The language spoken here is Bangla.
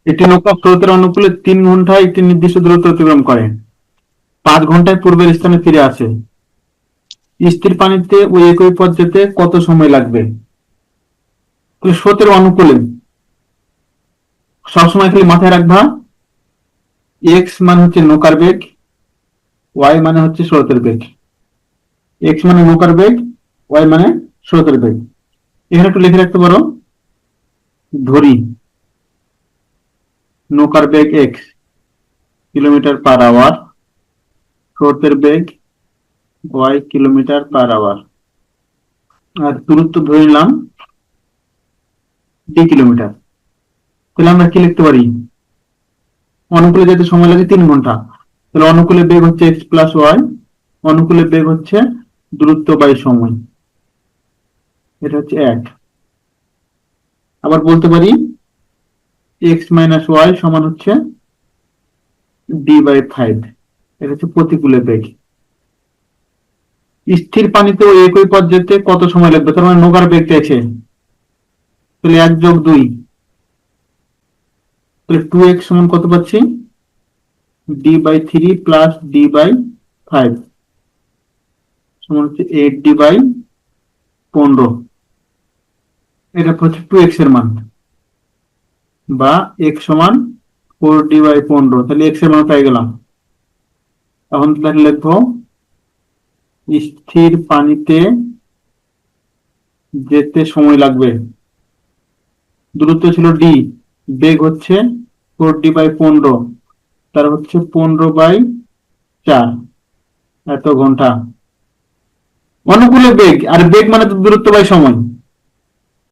একটি নৌকা স্রোতের অনুকূলে 3 ঘন্টায় একটি নির্দিষ্ট দূরত্ব অতিক্রম করে, 5 ঘন্টায় পূর্বের স্থানে ফিরে আসে। স্থির পানিতে ওই একই পথ যেতে কত সময় লাগবে? স্রোতের অনুকূলে সবসময় খালি মাথায় রাখবা, এক্স মানে হচ্ছে নৌকার বেগ, ওয়াই মানে হচ্ছে স্রোতের বেগ। এক্স মানে নৌকার বেগ, ওয়াই মানে স্রোতের বেগ। এখানে একটু লিখে রাখতে পারো, ধরি নৌকার বেগ এক্স কিলোমিটার/আওয়ার, স্রোতের বেগ ওয়াই কিলোমিটার/আওয়ার, আর দূরত্ব ধরে নিলাম ডি কিলোমিটার। তাহলে আমরা কি লিখতে পারি? অনুকূলে যেতে সময় লাগে 3 ঘন্টা, তাহলে অনুকূলে বেগ হচ্ছে এক্স প্লাস ওয়াই, অনুকূলে বেগ হচ্ছে দূরত্ব বাই সময়, এটা হচ্ছে 1। আবার বলতে পারি এক্স মাইনাস ওয়াই সমান হচ্ছে d/5, এটা হচ্ছে প্রতিকূলে বেগ। স্থির পানিতে ওই একই পথ যেতে কত সময় লাগবে? তার মানে নৌকার বেগ চাইছে, তাহলে 1+2, তাহলে 2x সমান কত পাচ্ছি? d/3 প্লাস d/5 সমান হচ্ছে 8d/15, এটা হচ্ছে 2x এর মান, বা x সমান 4d/15, তাহলে x এর মান পেয়ে গেলাম। এখন তাহলে লিখবো স্থির পানিতে যেতে সময় লাগবে, দূরত্ব ছিল ডি, বেগ হচ্ছে 4d/15, তার হচ্ছে 15/4, এত ঘন্টা। অনুকূলে বেগ, আর বেগ মানে তো দূরত্ব বাই সময়,